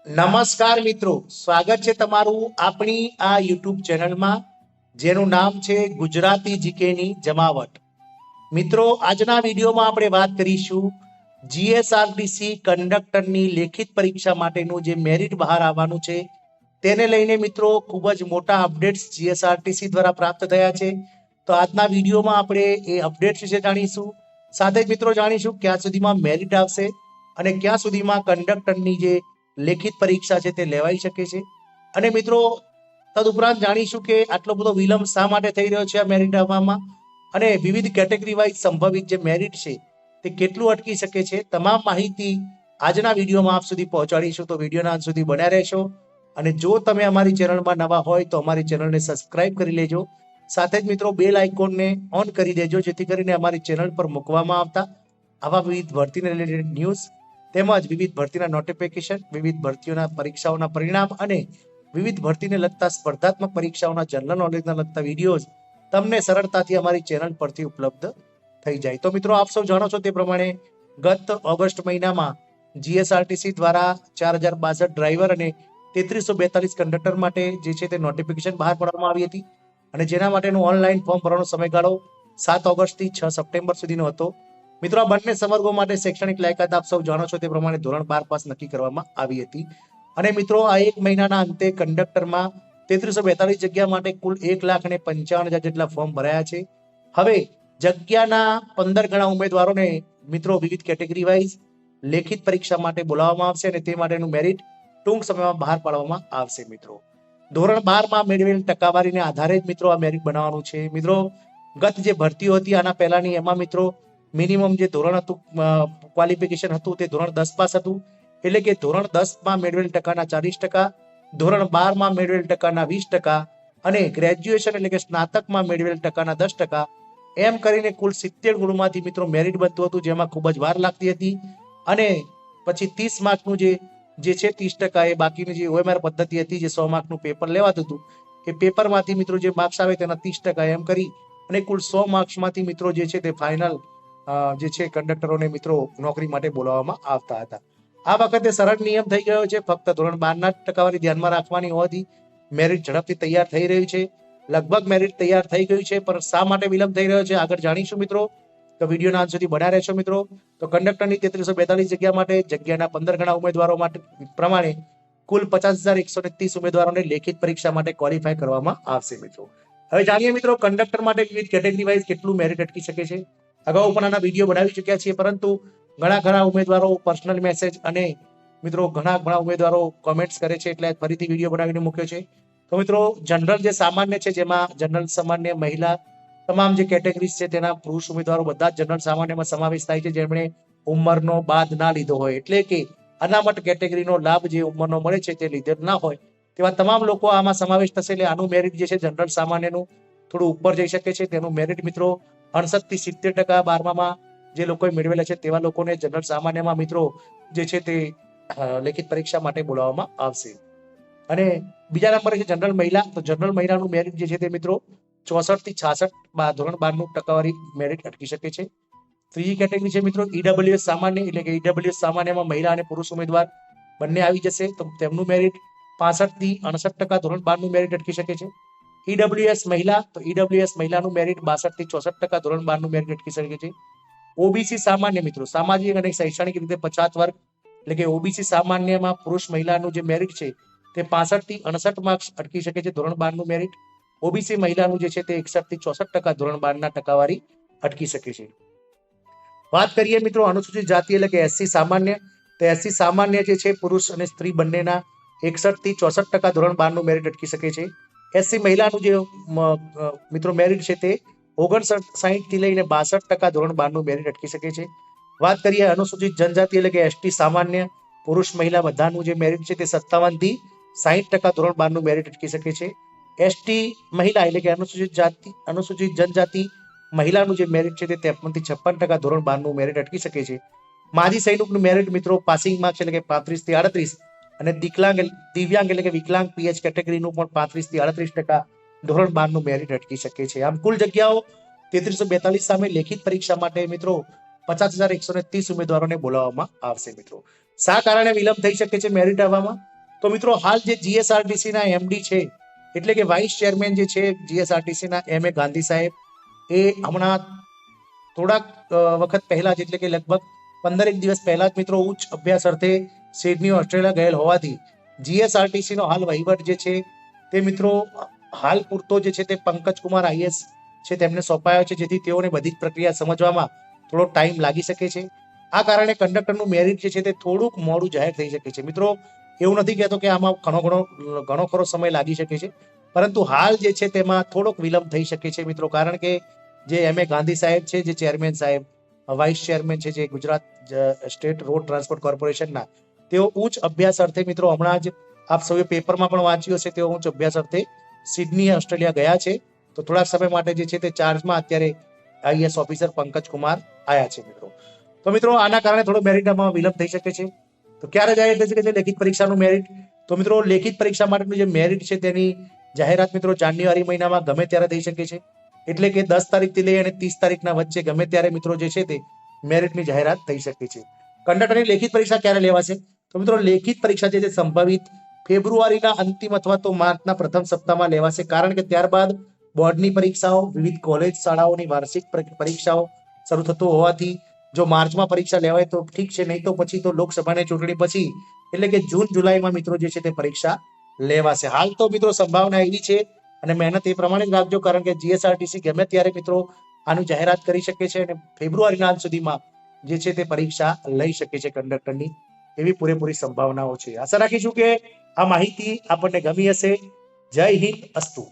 નમસ્કાર મિત્રો, સ્વાગત છે તમારું આપણી આ યુટ્યુબ ચેનલમાં જેનું નામ છે ગુજરાતી જીકેની જમાવટ. મિત્રો, આજના વિડીયોમાં આપણે વાત કરીશું જીએસઆરટીસી કંડક્ટરની લેખિત પરીક્ષા માટેનું જે મેરિટ બહાર આવવાનું છે તેને લઈને મિત્રો ખૂબ જ મોટા અપડેટ્સ જીએસઆરટીસી દ્વારા પ્રાપ્ત થયા છે. તો આજના વિડીયોમાં આપણે એ અપડેટ્સ વિશે જાણીશું. સાથે જ મિત્રો જાણીશું ક્યાં સુધીમાં મેરિટ આવશે અને ક્યાં સુધીમાં કંડક્ટરની જે લેખિત પરીક્ષા છે તે લેવાઈ શકે છે. અને મિત્રો તદુપરાંત જાણીશું કે આટલો બધો વિલંબ શા માટે થઈ રહ્યો છે આ મેરિટ આવવામાં, અને વિવિધ કેટેગરી વાઇઝ સંભવિત જે મેરિટ છે તે કેટલું અટકી શકે છે. તમામ માહિતી આજના વિડીયોમાં આપ સુધી પહોંચાડીશું, તો વિડીયોના અંત સુધી બન્યા રહેશો. અને જો તમે અમારી ચેનલમાં નવા હોય તો અમારી ચેનલને સબસ્ક્રાઇબ કરી લેજો. સાથે જ મિત્રો બેલ આઇકોનને ઓન કરી દેજો, જેથી કરીને અમારી ચેનલ પર મૂકવામાં આવતા આવા વિવિધ ભરતીને રિલેટેડ ન્યૂઝ તેમજ વિવિધ ભરતીના નોટિફિકેશન, વિવિધ ભરતીઓના પરીક્ષાઓના પરિણામ અને વિવિધ ભરતીને લગતા સ્પર્ધાત્મક પરીક્ષાઓના જનરલ નોલેજના લગતા વિડીયોઝ તમને સરળતાથી અમારી ચેનલ પરથી ઉપલબ્ધ થઈ જાય. તો મિત્રો આપ સૌ જાણો છો તે પ્રમાણે ગત ઓગસ્ટ મહિનામાં જીએસઆરટીસી દ્વારા 4062 ડ્રાઈવર અને 3342 કંડક્ટર માટે જે છે તે નોટિફિકેશન બહાર પાડવામાં આવી હતી, અને જેના માટેનું ઓનલાઈન ફોર્મ ભરવાનો સમયગાળો 7 ઓગસ્ટથી 6 સપ્ટેમ્બર સુધીનો હતો. મિત્રો, આ બંને સંવર્ગો માટે શૈક્ષણિક લાયકાત આપ સૌ જાણો છો તે પ્રમાણે ધોરણ 12 પાસ નક્કી કરવામાં આવી હતી. અને મિત્રો આ એક મહિનાના અંતે કંડક્ટરમાં 3342 જગ્યા માટે કુલ 1,55,000 જેટલા ફોર્મ ભરાયા છે. હવે જગ્યાના 15 ગણા ઉમેદવારોને મિત્રો વિવિધ કેટેગરી વાઇઝ લેખિત પરીક્ષા માટે બોલાવવામાં આવશે અને તે માટેનું મેરિટ ટૂંક સમયમાં બહાર પાડવામાં આવશે. મિત્રો ધોરણ 12 મેળવેલ ટકાવારીને આધારે જ મિત્રો આ મેરિટ બનાવવાનું છે. મિત્રો ગત જે ભરતીઓ હતી આના પહેલાની, એમાં મિત્રો મિનિમમ જે ધોરણ હતું, ક્વોલિફિકેશન હતું તે ધોરણ 10 પાસ હતું. એટલે કે ધોરણ 10 મેળવેલ ટકાના 40%, ધોરણ 12 મેળવેલ ટકાના 20% અને ગ્રેજ્યુએશન એટલે કે સ્નાતકમાં મેળવેલ ટકાના 10%, એમ કરીને કુલ 70 ગુણમાંથી મિત્રો મેરિટ બનતું હતું, જેમાં ખૂબ જ વાર લાગતી હતી. અને પછી 30 માર્કનું જે છે 30%, એ બાકીની જે ઓએમઆર પદ્ધતિ હતી, જે 100 માર્કનું પેપર લેવાતું હતું, એ પેપરમાંથી મિત્રો જે માર્ક્સ આવે તેના 30% એમ કરી અને કુલ 100 માર્ક્સમાંથી મિત્રો જે છે તે ફાઇનલ જે છે કંડક્ટરોને મિત્રો નોકરી માટે બોલાવવામાં આવતા હતા. આ વખતે સરળ નિયમ થઈ ગયો છે. ફક્ત ધોરણ 12 ટકાવારી ધ્યાનમાં રાખવાની હોવાથી મેરિટ ઝડપથી તૈયાર થઈ રહ્યું છે. લગભગ મેરિટ તૈયાર થઈ ગયું છે, પણ શા માટે વિલંબ થઈ રહ્યો છે આગળ જાણીશું મિત્રો. તો વિડીયોના અંત સુધી બન્યા રહેશો મિત્રો. તો કંડક્ટરની 3342 જગ્યા માટે જગ્યાના 15 ગણા ઉમેદવારો માટે પ્રમાણે કુલ 50,130 ઉમેદવારોને લેખિત પરીક્ષા માટે ક્વોલિફાય કરવામાં આવશે. મિત્રો હવે જાણીએ મિત્રો કંડક્ટર માટે વિવિધ કેટેગરી વાઇઝ કેટલું મેરિટ અટકી શકે છે. અગાઉ પણ આના વિડીયો બનાવી ચૂક્યા છીએ, પરંતુ ઘણા ઉમેદવારો પર્સનલ મેસેજ અને મિત્રો ઘણા ઉમેદવારો કોમેન્ટ્સ કરે છે, એટલે ફરીથી વિડીયો બનાવીને મૂક્યો છે. તો મિત્રો જનરલ જે સામાન્ય છે, જેમાં જનરલ સામાન્ય, મહિલા, તમામ જે કેટેગરીઝ છે તેના પુરુષ ઉમેદવારો બધા જ જનરલ સામાન્યમાં સમાવેશ થાય છે, જેમણે ઉંમરનો બાદ ના લીધો હોય, એટલે કે અનામત કેટેગરીનો લાભ જે ઉંમરનો મળે છે તે લીધેલ ના હોય તેવા તમામ લોકો આમાં સમાવેશ થશે. એટલે આનું મેરિટ જે છે જનરલ સામાન્યનું થોડું ઉપર જઈ શકે છે. તેનું મેરિટ મિત્રો 68 થી 70% 12માં જે લોકોએ મેળવેલા છે તેવા લોકોને જનરલ સામાન્યમાં મિત્રો જે છે તે લેખિત પરીક્ષા માટે બોલાવવામાં આવશે. અને બીજા નંબરે છે જનરલ મહિલા. તો જનરલ મહિલાનું મેરિટ જે છે તે મિત્રો 64 થી 66 ધોરણ 12નું ટકાવારી મેરિટ અટકી શકે છે. ત્રીજી કેટેગરી છે મિત્રો ઈડબ્લ્યુએસ સામાન્ય, એટલે કે ઈડબ્લ્યુએસ સામાન્યમાં મહિલા અને પુરુષ ઉમેદવાર બંને આવી જશે. તો તેમનું મેરિટ 65 થી 68% ધોરણ 12નું મેરિટ અટકી શકે છે. ઈડબ્લ્યુએસ મહિલા, તો ઈડબ્લ્યુએસ મહિલાનું મેરિટ 62 થી 64% ધોરણ 12નું મેરિટ અટકી શકે છે. ઓબીસી સામાન્ય મિત્રો, સામાજિક અને શૈક્ષણિક રીતે પછાત વર્ગ, એટલે કે ઓબીસી સામાન્યમાં પુરુષ મહિલાનું જે મેરિટ છે તે 65 થી 68 માર્ક્સ અટકી શકે છે ધોરણ 12નું મેરિટ. ઓબીસી મહિલાનું જે છે તે 61 થી 64% ધોરણ 12ના ટકાવારી અટકી શકે છે. વાત કરીએ મિત્રો અનુસૂચિત જાતિ એટલે કે એસસી સામાન્ય, તો એસસી સામાન્ય જે છે પુરુષ અને સ્ત્રી બંનેના 61 થી 64% ધોરણ 12નું મેરિટ અટકી શકે છે. એસસી મહિલાનું જે મિત્રો મેરિટ છે તે 59 થી લઈને 62% ધોરણ 12નું મેરિટ અટકી શકે છે. વાત કરીએ અનુસૂચિત જનજાતિ એટલે કે એસટી સામાન્ય, પુરુષ મહિલા બધાનું જે મેરિટ છે તે 57 થી 60% ધોરણ 12નું મેરિટ અટકી શકે છે. એસટી મહિલા એટલે કે અનુસૂચિત જનજાતિ મહિલાનું જે મેરિટ છે તે 53 થી 56% ધોરણ 12નું મેરિટ અટકી શકે છે. માજી સૈનિકનું મેરિટ મિત્રો પાસિંગ માર્ક્સ એટલે કે 35 થી 38, અને દિવ્યાંગ એટલે કે વિકલાંગ પીએચ કેટેગરીનું પણ 35 થી 38% ધોરણ 12નું મેરિટ અટકી શકે છે. આમ કુલ જગ્યાઓ 3342 સામે લેખિત પરીક્ષા માટે મિત્રો 50,130 ઉમેદવારોને બોલાવવામાં આવશે. મિત્રો શા કારણે વિલંબ થઈ શકે છે મેરિટ આવવામાં? તો મિત્રો હાલ જે જીએસઆરટીસી ના એમડી છે એટલે કે વાઇસ ચેરમેન જે છે જીએસઆરટીસી ના એમ એ ગાંધી સાહેબ, એ હમણાં થોડાક વખત પહેલા જ એટલે કે લગભગ 15 દિવસ પહેલા જ મિત્રો ઉચ્ચ અભ્યાસ અર્થે સિડની ઓસ્ટ્રેલિયા ગયેલ હોવાથી જીએસઆરટીસી નો હાલ વહીવટ જે છે તે મિત્રો હાલ પૂરતો જે છે તે પંકજ કુમાર આઈએસ છે તેમને સોંપાયો છે, જેથી તેઓને બધી જ પ્રક્રિયા સમજવામાં થોડો ટાઈમ લાગી શકે છે. આ કારણે કંડક્ટરનું મેરિટ જે છે તે થોડુંક મોડું જાહેર થઈ શકે છે. મિત્રો એવું નથી કહેતો કે આમાં ઘણો ખરો સમય લાગી શકે છે, પરંતુ હાલ જે છે તેમાં થોડોક વિલંબ થઈ શકે છે મિત્રો, કારણ કે જે એમ એ ગાંધી સાહેબ છે, જે ચેરમેન સાહેબ, વાઇસ ચેરમેન છે જે ગુજરાત સ્ટેટ રોડ ટ્રાન્સપોર્ટ કોર્પોરેશનના, તેઓ ઉચ્ચ અભ્યાસ અર્થે મિત્રો હમણાં જ આપ સૌએ પેપરમાં પણ વાંચ્યું હશે, તેઓ ઉચ્ચ અભ્યાસ અર્થે સિડની ઓસ્ટ્રેલિયા ગયા છે. તો થોડાક સમય માટે જે છે તે ચાર્જમાં અત્યારે આઈએસ ઓફિસર પંકજ કુમાર આયા છે મિત્રો. તો મિત્રો આના કારણે થોડો મેરિટમાં વિલંબ થઈ શકે છે. તો ક્યારે જાહેર થઈ શકે છે લેખિત પરીક્ષાનું મેરિટ? તો મિત્રો લેખિત પરીક્ષા માટેનું જે મેરિટ છે તેની જાહેરાત મિત્રો જાન્યુઆરી મહિનામાં ગમે ત્યારે થઈ શકે છે. એટલે કે 10 તારીખથી લઈ અને 30 તારીખના વચ્ચે ગમે ત્યારે મિત્રો જે છે તે મેરિટની જાહેરાત થઈ શકે છે. કંડક્ટરની લેખિત પરીક્ષા ક્યારે લેવાશે? તો મિત્રો લેખિત પરીક્ષા જે છે સંભવિત ફેબ્રુઆરીના અંતિમ અથવા તો માર્ચના પ્રથમ સપ્તાહમાં લેવાશે, કારણ કે ત્યારબાદ બોર્ડની પરીક્ષાઓ, વિવિધ કોલેજ શાળાઓની વાર્ષિક પરીક્ષાઓ શરૂ થતો હોવાથી જો માર્ચમાં પરીક્ષા લેવાય તો ઠીક છે, નહીં તો પછી તો લોકસભાની ચૂંટણી પછી એટલે કે જૂન જુલાઈમાં મિત્રો જે છે તે પરીક્ષા લેવાશે. હાલ તો મિત્રો સંભાવના એવી છે અને મહેનત એ પ્રમાણે જ રાખજો, કારણ કે જીએસઆરટીસી ગમે ત્યારે મિત્રો આનું જાહેરાત કરી શકે છે અને ફેબ્રુઆરીના અંત સુધીમાં જે છે તે પરીક્ષા લઈ શકે છે કંડક્ટરની, એવી પૂરેપૂરી સંભાવનાઓ છે. આશા રાખીશું કે આ માહિતી આપણને ગમી હશે. જય હિન્દ, અસ્તુ.